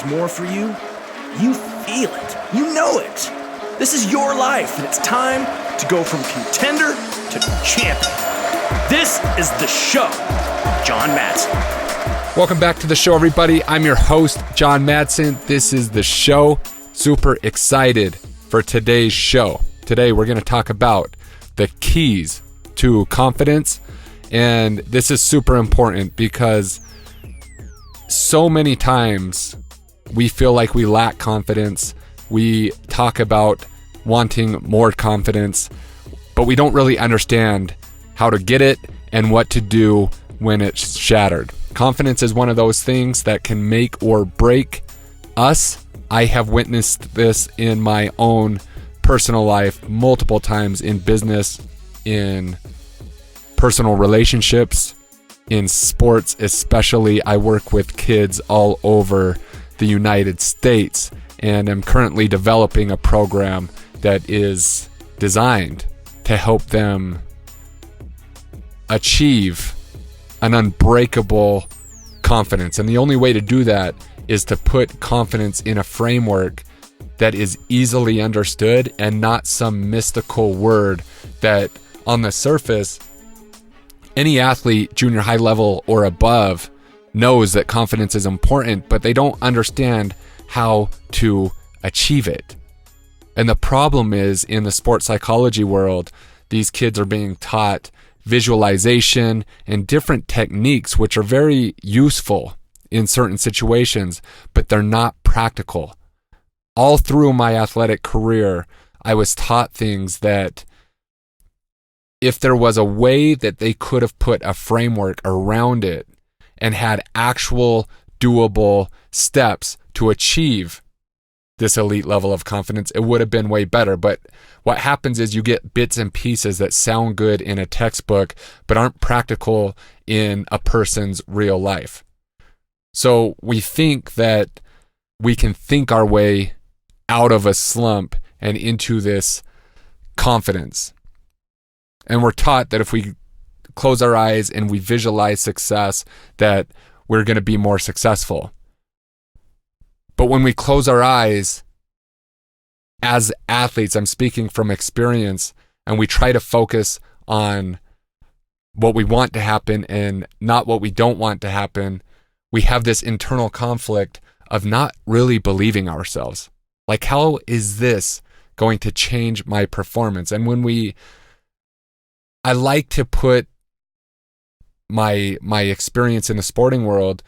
more for you, you feel it. You know it. This is your life, and it's time to go from contender to champion. This is The Show. John Madsen. Welcome back to The Show, everybody. I'm your host, John Madsen. This is The Show. Super excited for today's show. Today, we're going to talk about the keys to confidence. And this is super important because so many times we feel like we lack confidence. We talk about wanting more confidence, but we don't really understand how to get it and what to do when it's shattered. Confidence is one of those things that can make or break us. I have witnessed this in my own personal life multiple times, in business, in personal relationships, in sports especially. I work with kids all over the United States, and I'm currently developing a program that is designed to help them achieve an unbreakable confidence. And the only way to do that is to put confidence in a framework that is easily understood and not some mystical word that on the surface, any athlete, junior high level or above, knows that confidence is important, but they don't understand how to achieve it. And the problem is, in the sports psychology world, these kids are being taught visualization and different techniques, which are very useful in certain situations, but they're not practical. All through my athletic career, I was taught things that if there was a way that they could have put a framework around it and had actual doable steps to achieve this elite level of confidence, it would have been way better. But what happens is you get bits and pieces that sound good in a textbook, but aren't practical in a person's real life. So we think that we can think our way out of a slump and into this confidence. And we're taught that if we close our eyes and we visualize success, that we're going to be more successful. But when we close our eyes as athletes, I'm speaking from experience, and we try to focus on what we want to happen and not what we don't want to happen, we have this internal conflict of not really believing ourselves. Like, how is this going to change my performance? And I like to put my experience in the sporting world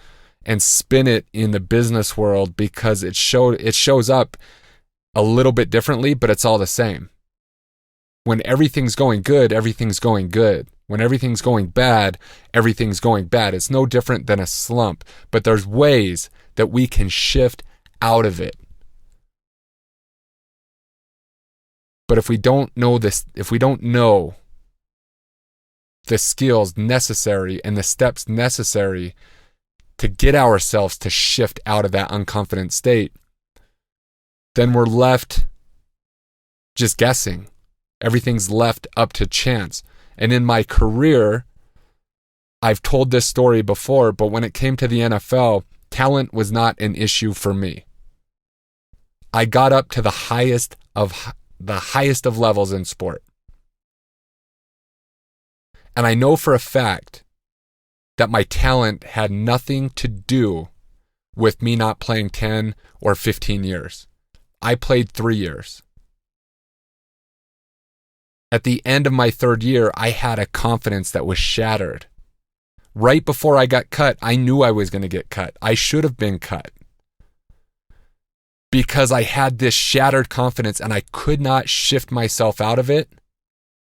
and spin it in the business world, because it shows up a little bit differently, but it's all the same. When everything's going good, everything's going good. When everything's going bad, everything's going bad. It's no different than a slump, but there's ways that we can shift out of it. But if we don't know this, if we don't know the skills necessary and the steps necessary to get ourselves to shift out of that unconfident state, then we're left just guessing. Everything's left up to chance. And in my career, I've told this story before, but when it came to the NFL, talent was not an issue for me. I got up to the highest of levels in sport. And I know for a fact that my talent had nothing to do with me not playing 10 or 15 years. I played 3 years. At the end of my third year, I had a confidence that was shattered. Right before I got cut, I knew I was going to get cut. I should have been cut. Because I had this shattered confidence and I could not shift myself out of it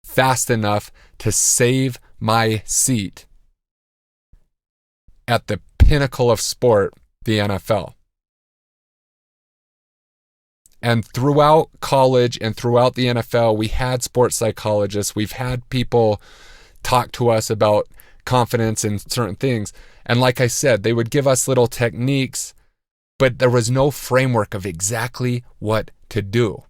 fast enough to save my seat at the pinnacle of sport, the NFL. And throughout college and throughout the NFL, we had sports psychologists. We've had people talk to us about confidence and certain things. And like I said, they would give us little techniques, but there was no framework of exactly what to do.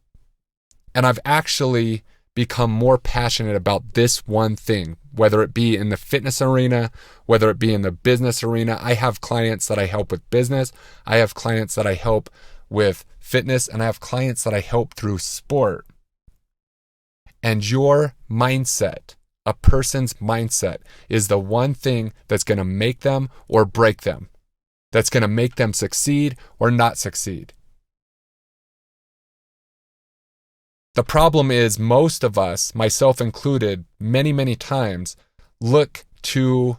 And I've actually become more passionate about this one thing, whether it be in the fitness arena, whether it be in the business arena. I have clients that I help with business. I have clients that I help with fitness, and I have clients that I help through sport. And your mindset, a person's mindset, is the one thing that's going to make them or break them, that's going to make them succeed or not succeed. The problem is most of us, myself included, many, many times, look to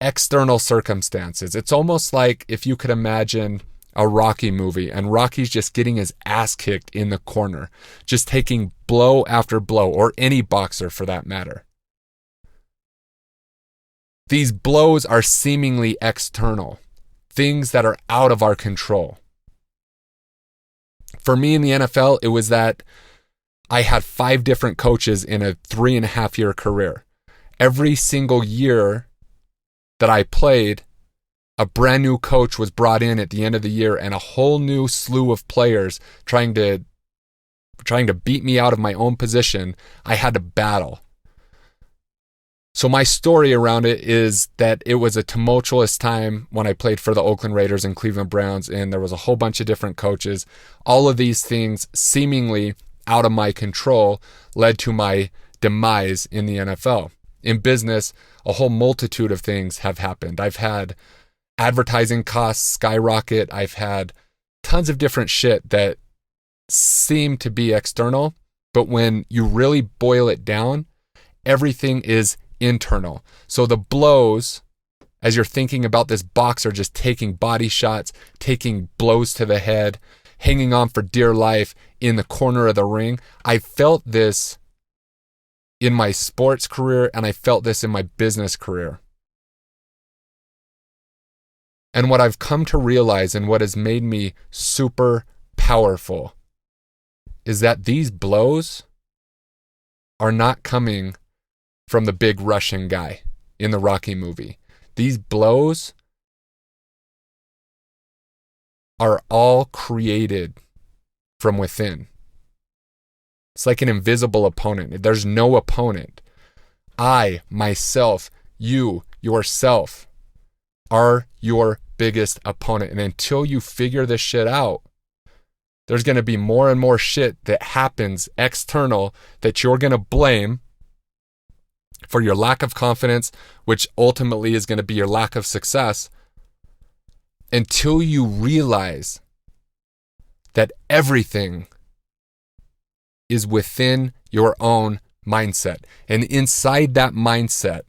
external circumstances. It's almost like if you could imagine a Rocky movie and Rocky's just getting his ass kicked in the corner, just taking blow after blow, or any boxer for that matter. These blows are seemingly external, things that are out of our control. For me in the NFL, it was that I had 5 different coaches in a 3.5-year career. Every single year that I played, a brand new coach was brought in at the end of the year, and a whole new slew of players trying to beat me out of my own position. I had to battle. So my story around it is that it was a tumultuous time when I played for the Oakland Raiders and Cleveland Browns, and there was a whole bunch of different coaches. All of these things seemingly out of my control led to my demise in the NFL. In business, a whole multitude of things have happened. I've had advertising costs skyrocket. I've had tons of different shit that seem to be external, but when you really boil it down, everything is internal. So the blows, as you're thinking about this boxer just taking body shots, taking blows to the head, hanging on for dear life in the corner of the ring, I felt this in my sports career, and I felt this in my business career. And what I've come to realize, and what has made me super powerful, is that these blows are not coming from the big Russian guy in the Rocky movie. These blows are all created from within. It's like an invisible opponent. There's no opponent. I, myself, you, yourself, are your biggest opponent. And until you figure this shit out, there's going to be more and more shit that happens external that you're going to blame for your lack of confidence, which ultimately is going to be your lack of success, until you realize that everything is within your own mindset. And inside that mindset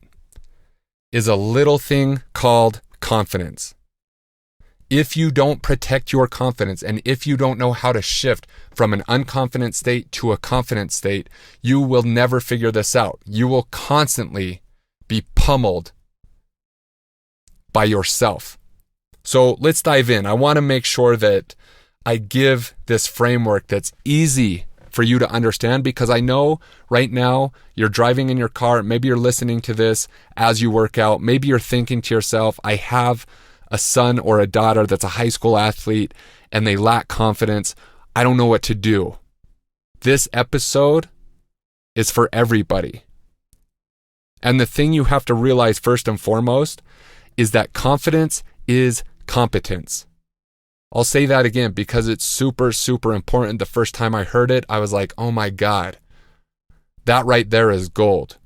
is a little thing called confidence. If you don't protect your confidence, and if you don't know how to shift from an unconfident state to a confident state, you will never figure this out. You will constantly be pummeled by yourself. So let's dive in. I want to make sure that I give this framework that's easy for you to understand, because I know right now you're driving in your car. Maybe you're listening to this as you work out. Maybe you're thinking to yourself, I have a son or a daughter that's a high school athlete and they lack confidence. I don't know what to do. This episode is for everybody. And the thing you have to realize first and foremost is that confidence is competence. I'll say that again because it's super, super important. The first time I heard it, I was like, oh my God, that right there is gold.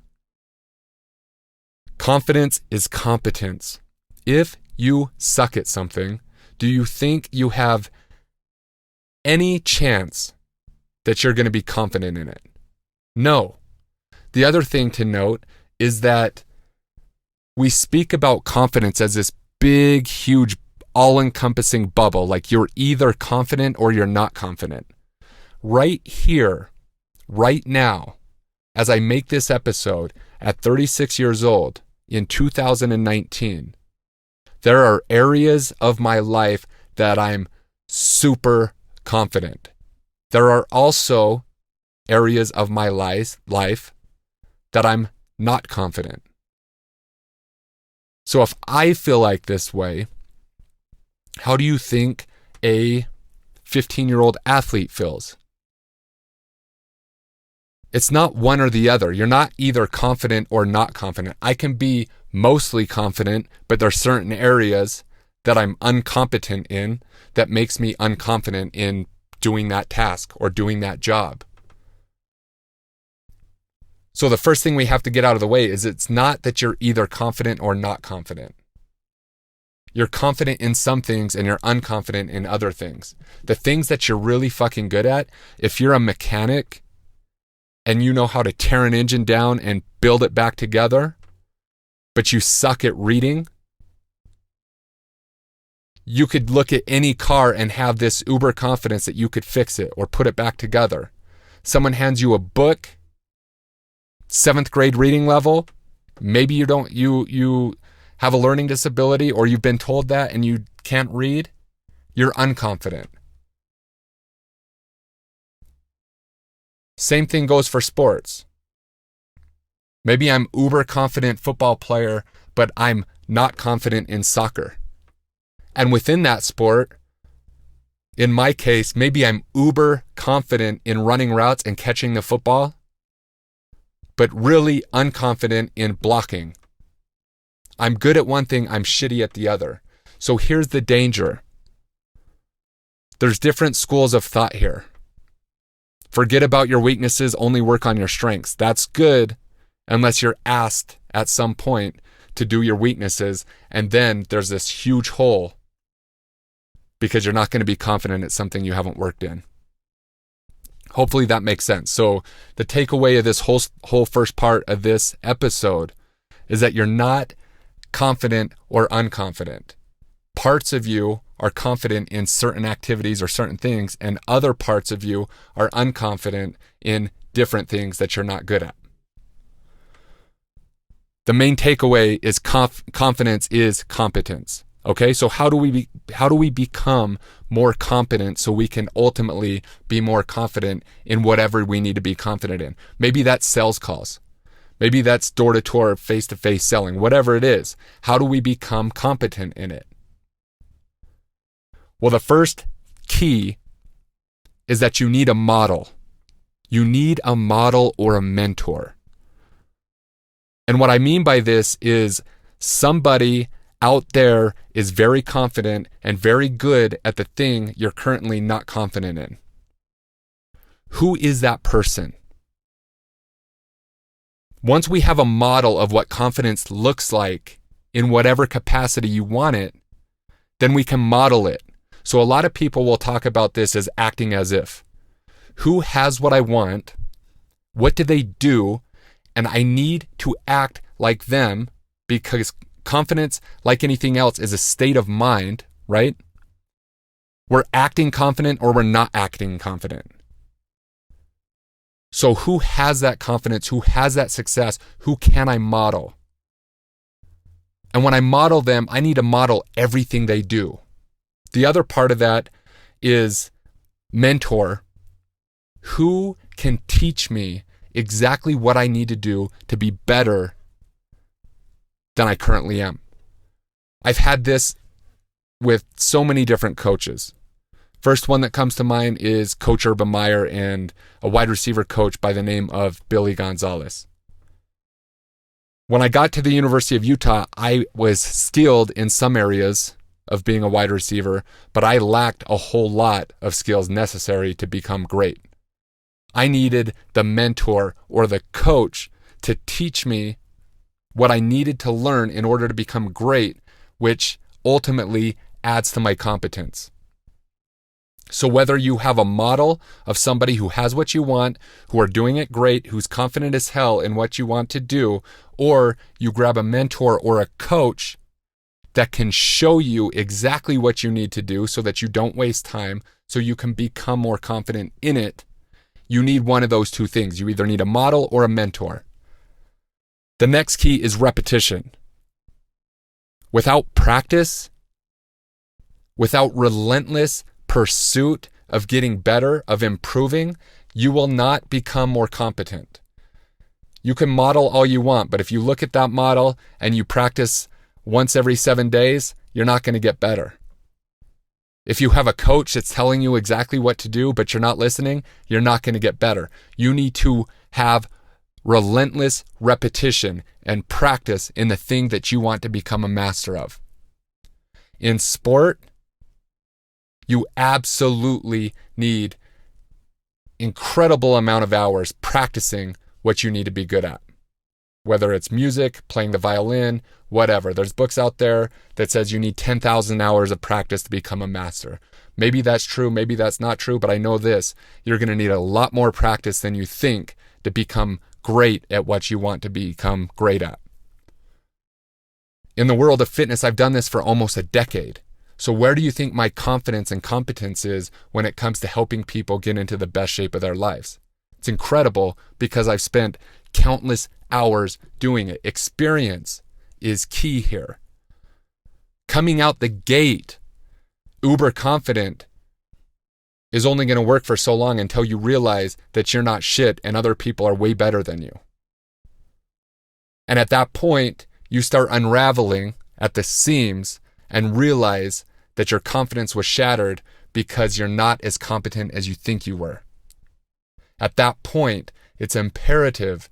Confidence is competence. If you suck at something, do you think you have any chance that you're going to be confident in it? No. The other thing to note is that we speak about confidence as this big, huge, all-encompassing bubble, like you're either confident or you're not confident. Right here, right now, as I make this episode at 36 years old in 2019, there are areas of my life that I'm super confident. There are also areas of my life that I'm not confident. So if I feel like this way, how do you think a 15-year-old athlete feels? It's not one or the other. You're not either confident or not confident. I can be mostly confident, but there's certain areas that I'm incompetent in that makes me unconfident in doing that task or doing that job. So the first thing we have to get out of the way is it's not that you're either confident or not confident. You're confident in some things and you're unconfident in other things. The things that you're really fucking good at, if you're a mechanic and you know how to tear an engine down and build it back together, but you suck at reading, you could look at any car and have this uber confidence that you could fix it or put it back together. Someone hands you a book, 7th grade reading level, maybe you have a learning disability or you've been told that and you can't read, you're unconfident. Same thing goes for sports. Maybe I'm uber confident football player, but I'm not confident in soccer. And within that sport, in my case, maybe I'm uber confident in running routes and catching the football, but really unconfident in blocking. I'm good at one thing, I'm shitty at the other. So here's the danger. There's different schools of thought here. Forget about your weaknesses, only work on your strengths. That's good unless you're asked at some point to do your weaknesses, and then there's this huge hole because you're not going to be confident at something you haven't worked in. Hopefully that makes sense. So the takeaway of this whole first part of this episode is that you're not confident or unconfident. Parts of you are confident in certain activities or certain things, and other parts of you are unconfident in different things that you're not good at. The main takeaway is confidence is competence. Okay, so how do we become more competent so we can ultimately be more confident in whatever we need to be confident in? Maybe that's sales calls. Maybe that's door-to-door, face-to-face selling, whatever it is. How do we become competent in it? Well, the first key is that you need a model. You need a model or a mentor. And what I mean by this is somebody out there is very confident and very good at the thing you're currently not confident in. Who is that person? Once we have a model of what confidence looks like in whatever capacity you want it, then we can model it. So a lot of people will talk about this as acting as if. Who has what I want? What do they do? And I need to act like them, because confidence, like anything else, is a state of mind, right? We're acting confident or we're not acting confident. So who has that confidence? Who has that success? Who can I model? And when I model them, I need to model everything they do. The other part of that is mentor. Who can teach me exactly what I need to do to be better than I currently am? I've had this with so many different coaches. First one that comes to mind is Coach Urban Meyer and a wide receiver coach by the name of Billy Gonzalez. When I got to the University of Utah, I was skilled in some areas of being a wide receiver, but I lacked a whole lot of skills necessary to become great. I needed the mentor or the coach to teach me what I needed to learn in order to become great, which ultimately adds to my competence. So whether you have a model of somebody who has what you want, who are doing it great, who's confident as hell in what you want to do, or you grab a mentor or a coach that can show you exactly what you need to do so that you don't waste time, so you can become more confident in it, you need one of those two things. You either need a model or a mentor. The next key is repetition. Without practice, without relentless pursuit of getting better, of improving, you will not become more competent. You can model all you want, but if you look at that model and you practice once every 7 days, you're not going to get better. If you have a coach that's telling you exactly what to do, but you're not listening, you're not going to get better. You need to have relentless repetition and practice in the thing that you want to become a master of. In sport, you absolutely need incredible amount of hours practicing what you need to be good at. Whether it's music, playing the violin, whatever. There's books out there that says you need 10,000 hours of practice to become a master. Maybe that's true, maybe that's not true, but I know this. You're going to need a lot more practice than you think to become great at what you want to become great at. In the world of fitness, I've done this for almost a decade. So where do you think my confidence and competence is when it comes to helping people get into the best shape of their lives? It's incredible because I've spent countless hours doing it. Experience is key here. Coming out the gate, uber confident, is only going to work for so long until you realize that you're not shit and other people are way better than you. And at that point, you start unraveling at the seams and realize that your confidence was shattered because you're not as competent as you think you were. At that point, it's imperative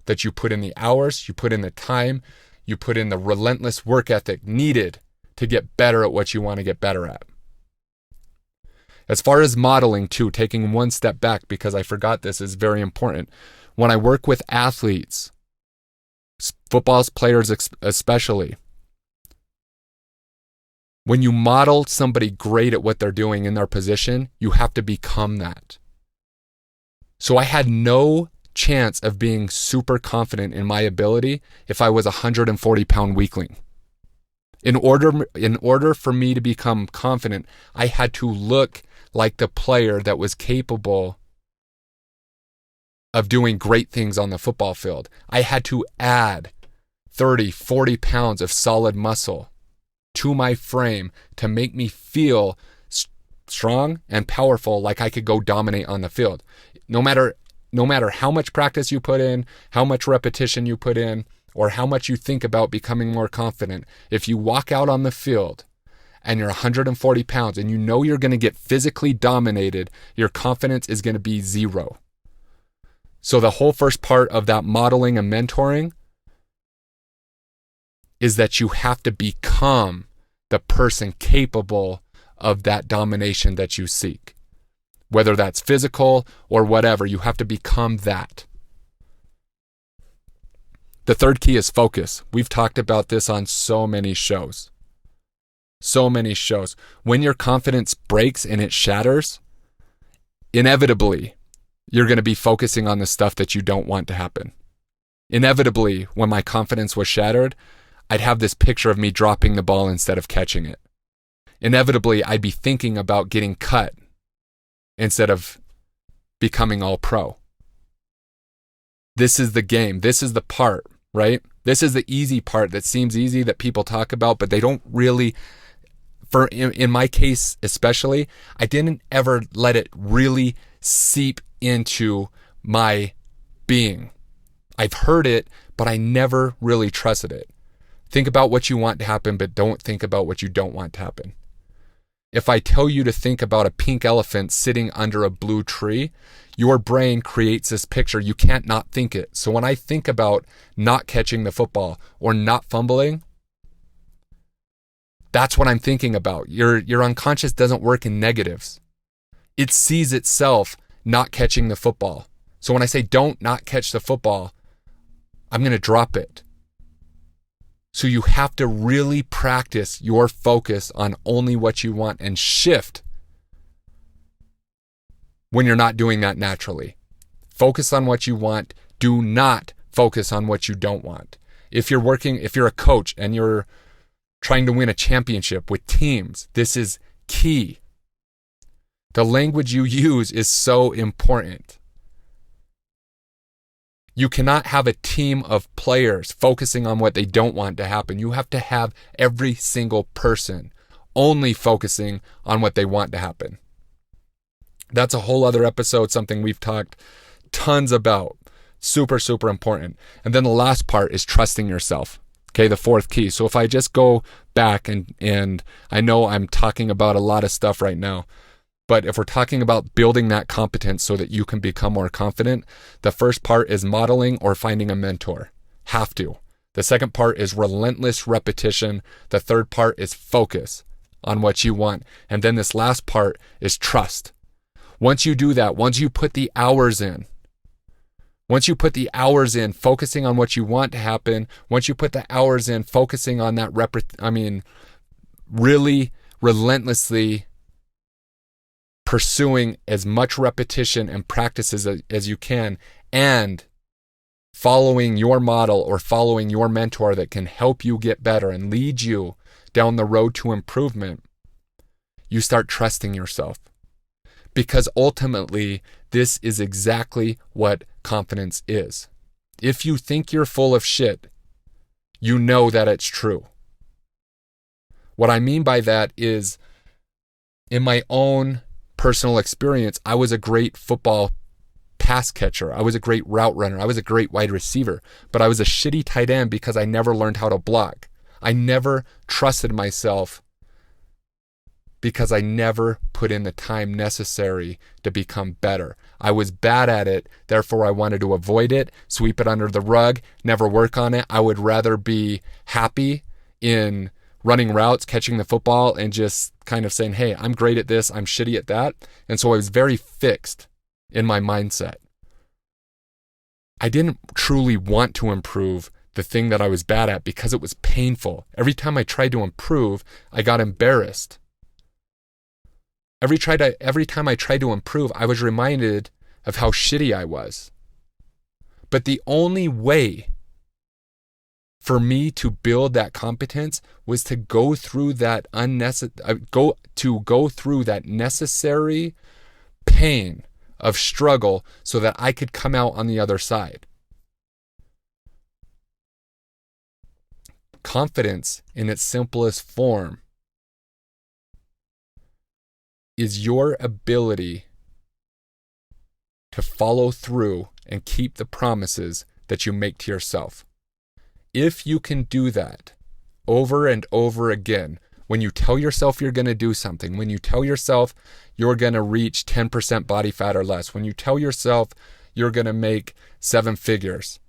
that you put in the hours, you put in the time, you put in the relentless work ethic needed to get better at what you want to get better at. As far as modeling too, taking one step back because I forgot this is very important. When I work with athletes, football players especially, when you model somebody great at what they're doing in their position, you have to become that. So I had no chance of being super confident in my ability if I was a 140-pound weakling. In order for me to become confident, I had to look like the player that was capable of doing great things on the football field. I had to add 30, 40 pounds of solid muscle to my frame to make me feel strong and powerful, like I could go dominate on the field. No matter how much practice you put in, how much repetition you put in, or how much you think about becoming more confident, if you walk out on the field and you're 140 pounds and you know you're going to get physically dominated, your confidence is going to be zero. So the whole first part of that modeling and mentoring is that you have to become the person capable of that domination that you seek. Whether that's physical or whatever, you have to become that. The third key is focus. We've talked about this on so many shows. So many shows. When your confidence breaks and it shatters, inevitably, you're going to be focusing on the stuff that you don't want to happen. Inevitably, when my confidence was shattered, I'd have this picture of me dropping the ball instead of catching it. Inevitably, I'd be thinking about getting cut instead of becoming all pro. This is the game. This is the part, right? This is the easy part that seems easy that people talk about, but they don't really, in my case especially, I didn't ever let it really seep into my being. I've heard it, but I never really trusted it. Think about what you want to happen, but don't think about what you don't want to happen. If I tell you to think about a pink elephant sitting under a blue tree, your brain creates this picture. You can't not think it. So when I think about not catching the football or not fumbling, that's what I'm thinking about. Your unconscious doesn't work in negatives. It sees itself not catching the football. So when I say don't not catch the football, I'm going to drop it. So you have to really practice your focus on only what you want and shift when you're not doing that naturally. Focus on what you want. Do not focus on what you don't want. If you're a coach and you're trying to win a championship with teams, this is key. The language you use is so important. You cannot have a team of players focusing on what they don't want to happen. You have to have every single person only focusing on what they want to happen. That's a whole other episode, something we've talked tons about. Super, super important. And then the last part is trusting yourself. Okay, the fourth key. So if I just go back and I know I'm talking about a lot of stuff right now, But if we're talking about building that competence so that you can become more confident, the first part is modeling or finding a mentor. Have to. The second part is relentless repetition. The third part is focus on what you want. And then this last part is trust. Once you do that, once you put the hours in, focusing on what you want to happen, once you put the hours in, focusing on that, really relentlessly pursuing as much repetition and practices as you can, and following your model or following your mentor that can help you get better and lead you down the road to improvement, you start trusting yourself. Because ultimately, this is exactly what confidence is. If you think you're full of shit, you know that it's true. What I mean by that is, in my own personal experience, I was a great football pass catcher. I was a great route runner. I was a great wide receiver. But I was a shitty tight end because I never learned how to block. I never trusted myself because I never put in the time necessary to become better. I was bad at it, therefore I wanted to avoid it, sweep it under the rug, never work on it. I would rather be happy in running routes, catching the football, and just kind of saying, hey, I'm great at this, I'm shitty at that. And so I was very fixed in my mindset. I didn't truly want to improve the thing that I was bad at because it was painful. Every time I tried to improve, I got embarrassed. Every time I tried to improve, I was reminded of how shitty I was. But the only way for me to build that competence was to go through that necessary pain of struggle so that I could come out on the other side. Confidence in its simplest form is your ability to follow through and keep the promises that you make to yourself. If you can do that over and over again, when you tell yourself you're going to do something, when you tell yourself you're going to reach 10% body fat or less, when you tell yourself you're going to make 7 figures,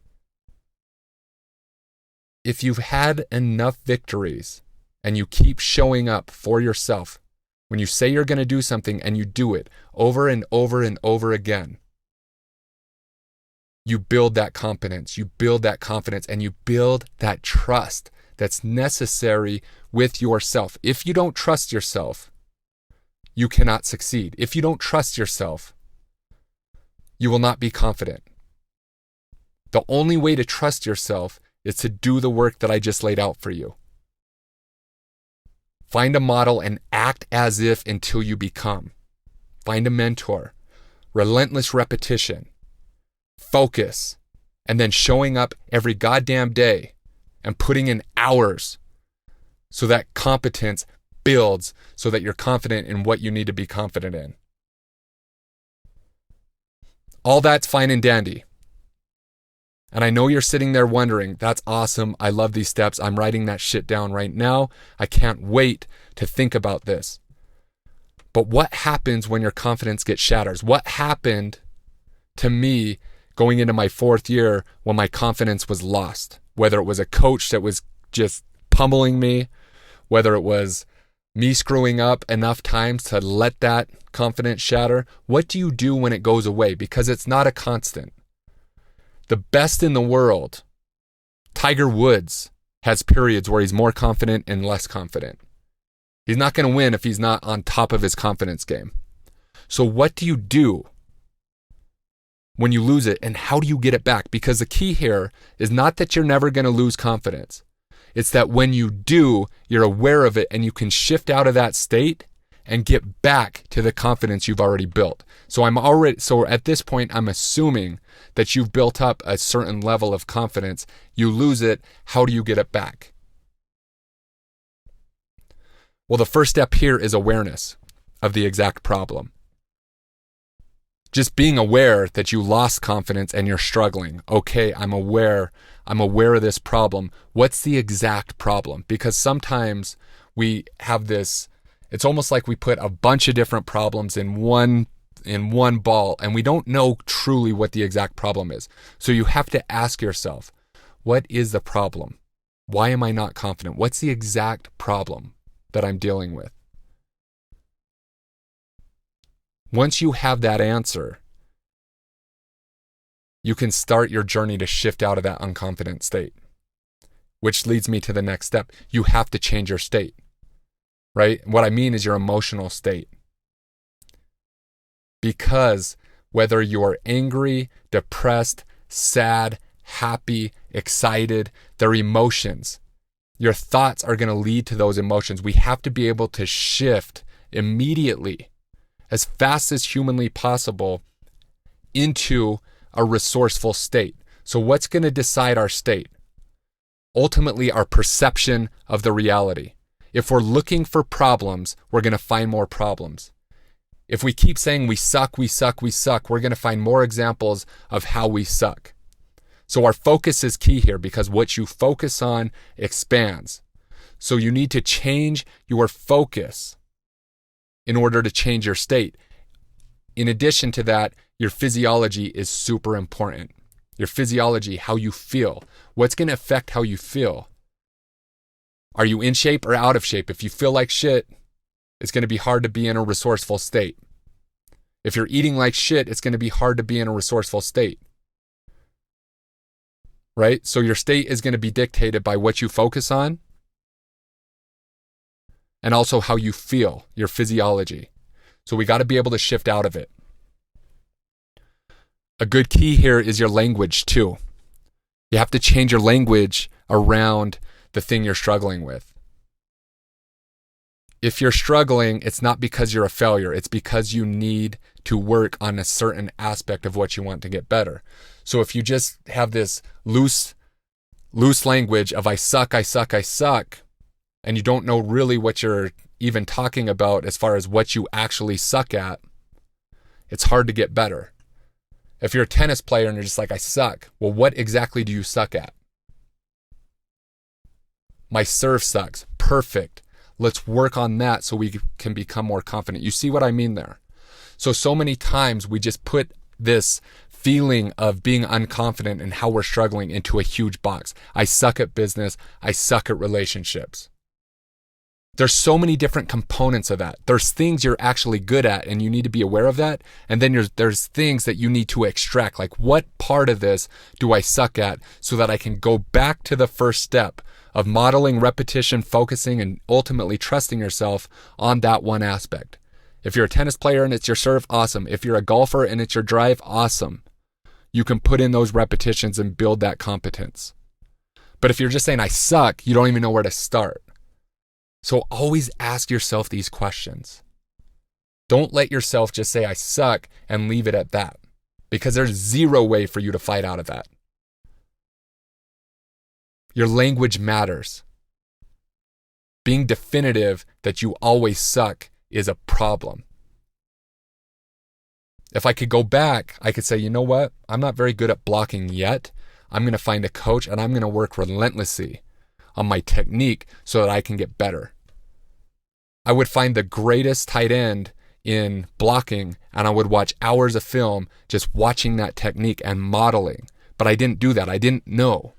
if you've had enough victories and you keep showing up for yourself, when you say you're going to do something and you do it over and over and over again, you build that competence, you build that confidence, and you build that trust that's necessary with yourself. If you don't trust yourself, you cannot succeed. If you don't trust yourself, you will not be confident. The only way to trust yourself is to do the work that I just laid out for you. Find a model and act as if until you become. Find a mentor. Relentless repetition. Focus. And then showing up every goddamn day and putting in hours so that competence builds so that you're confident in what you need to be confident in. All that's fine and dandy. And I know you're sitting there wondering, that's awesome. I love these steps. I'm writing that shit down right now. I can't wait to think about this. But what happens when your confidence gets shattered? What happened to me going into my 4th year when my confidence was lost? Whether it was a coach that was just pummeling me, whether it was me screwing up enough times to let that confidence shatter. What do you do when it goes away? Because it's not a constant. The best in the world, Tiger Woods, has periods where he's more confident and less confident. He's not going to win if he's not on top of his confidence game. So what do you do when you lose it, and how do you get it back? Because the key here is not that you're never going to lose confidence. It's that when you do, you're aware of it and you can shift out of that state and get back to the confidence you've already built. So at this point, I'm assuming that you've built up a certain level of confidence. You lose it. How do you get it back? Well, the first step here is awareness of the exact problem. Just being aware that you lost confidence and you're struggling. Okay, I'm aware of this problem. What's the exact problem? Because sometimes we have this It's almost like we put a bunch of different problems in one ball, and we don't know truly what the exact problem is. So you have to ask yourself, what is the problem? Why am I not confident? What's the exact problem that I'm dealing with? Once you have that answer, you can start your journey to shift out of that unconfident state, which leads me to the next step. You have to change your state, right? What I mean is your emotional state. Because whether you're angry, depressed, sad, happy, excited, they're emotions. Your thoughts are going to lead to those emotions. We have to be able to shift immediately, as fast as humanly possible, into a resourceful state. So what's going to decide our state? Ultimately, our perception of the reality. If we're looking for problems, we're going to find more problems. If we keep saying we suck, we're going to find more examples of how we suck. So our focus is key here, because what you focus on expands. So you need to change your focus in order to change your state. In addition to that, your physiology is super important. Your physiology, how you feel. What's going to affect how you feel? Are you in shape or out of shape? If you feel like shit, it's going to be hard to be in a resourceful state. If you're eating like shit, it's going to be hard to be in a resourceful state. Right? So your state is going to be dictated by what you focus on and also how you feel, your physiology. So we got to be able to shift out of it. A good key here is your language too. You have to change your language around the thing you're struggling with. If you're struggling, it's not because you're a failure. It's because you need to work on a certain aspect of what you want to get better. So if you just have this loose language of I suck, and you don't know really what you're even talking about as far as what you actually suck at, it's hard to get better. If you're a tennis player and you're just like, I suck, well, what exactly do you suck at? My serve sucks. Perfect. Let's work on that so we can become more confident. You see what I mean there? So many times we just put this feeling of being unconfident and how we're struggling into a huge box. I suck at business. I suck at relationships. There's so many different components of that. There's things you're actually good at and you need to be aware of that. And then there's things that you need to extract. Like, what part of this do I suck at so that I can go back to the first step of modeling, repetition, focusing, and ultimately trusting yourself on that one aspect. If you're a tennis player and it's your serve, awesome. If you're a golfer and it's your drive, awesome. You can put in those repetitions and build that competence. But if you're just saying, I suck, you don't even know where to start. So always ask yourself these questions. Don't let yourself just say, I suck, and leave it at that, because there's zero way for you to fight out of that. Your language matters. Being definitive that you always suck is a problem. If I could go back, I could say, you know what? I'm not very good at blocking yet. I'm going to find a coach and I'm going to work relentlessly on my technique so that I can get better. I would find the greatest tight end in blocking and I would watch hours of film just watching that technique and modeling. But I didn't do that. I didn't know.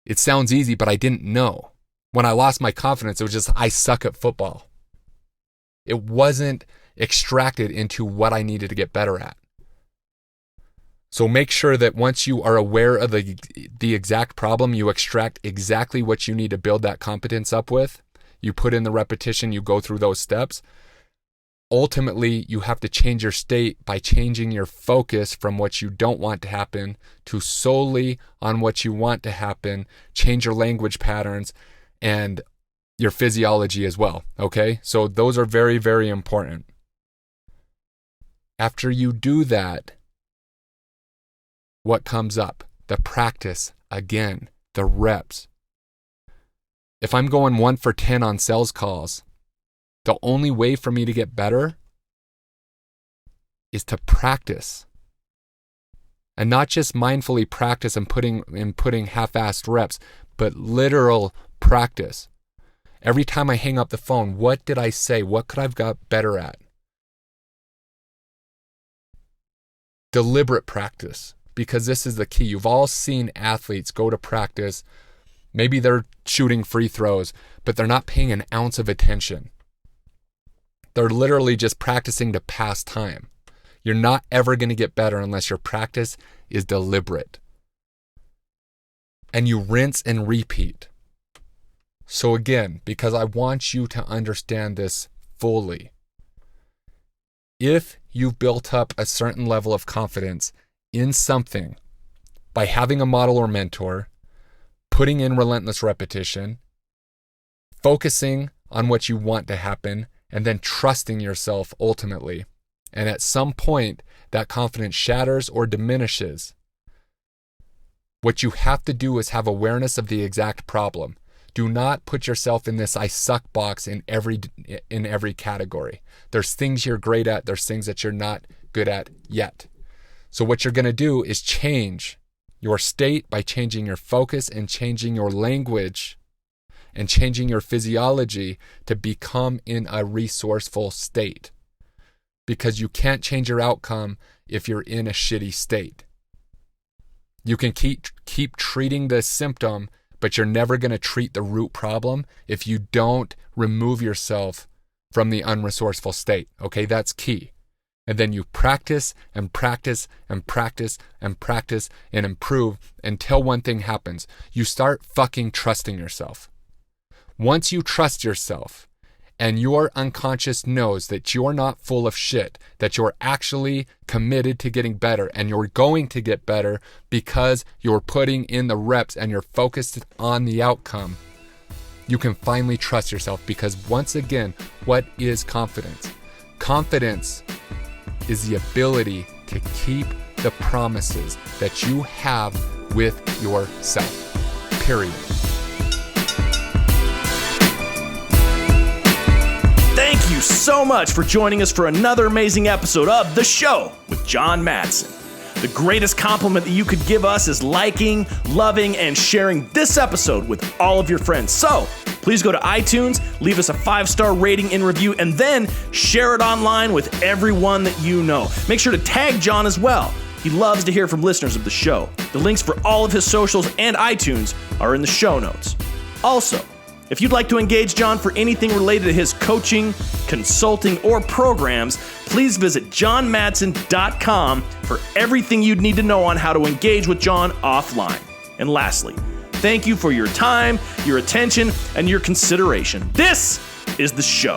It sounds easy, but I didn't know. When I lost my confidence, it was just, I suck at football. It wasn't extracted into what I needed to get better at. So make sure that once you are aware of the exact problem, you extract exactly what you need to build that competence up with. You put in the repetition, you go through those steps. Ultimately, you have to change your state by changing your focus from what you don't want to happen to solely on what you want to happen. Change your language patterns and your physiology as well, okay? So those are very, very important. After you do that, what comes up? The practice, again, the reps. If I'm going 1 for 10 on sales calls, the only way for me to get better is to practice. And not just mindfully practice and putting half-assed reps, but literal practice. Every time I hang up the phone, what did I say? What could I have got better at? Deliberate practice, because this is the key. You've all seen athletes go to practice. Maybe they're shooting free throws, but they're not paying an ounce of attention. They're literally just practicing to pass time. You're not ever going to get better unless your practice is deliberate. And you rinse and repeat. So again, because I want you to understand this fully, if you've built up a certain level of confidence in something by having a model or mentor, putting in relentless repetition, focusing on what you want to happen, and then trusting yourself ultimately, and at some point that confidence shatters or diminishes, what you have to do is have awareness of the exact problem. Do not put yourself in this I suck box in every category. There's things you're great at, there's things that you're not good at yet. So what you're going to do is change your state by changing your focus and changing your language and changing your physiology to become in a resourceful state. Because you can't change your outcome if you're in a shitty state. You can keep treating the symptom, but you're never going to treat the root problem if you don't remove yourself from the unresourceful state. Okay, that's key. And then you practice and practice and practice and practice and improve until one thing happens. You start fucking trusting yourself. Once you trust yourself and your unconscious knows that you're not full of shit, that you're actually committed to getting better and you're going to get better because you're putting in the reps and you're focused on the outcome, you can finally trust yourself. Because once again, what is confidence? Confidence is the ability to keep the promises that you have with yourself. Period. Thank you so much for joining us for another amazing episode of The Show with John Madsen. The greatest compliment that you could give us is liking, loving, and sharing this episode with all of your friends. So please go to iTunes, leave us a 5-star rating and review, and then share it online with everyone that you know. Make sure to tag John as well. He loves to hear from listeners of the show. The links for all of his socials and iTunes are in the show notes. Also, if you'd like to engage John for anything related to his coaching, consulting, or programs, please visit johnmadsen.com for everything you'd need to know on how to engage with John offline. And lastly, thank you for your time, your attention, and your consideration. This is The Show.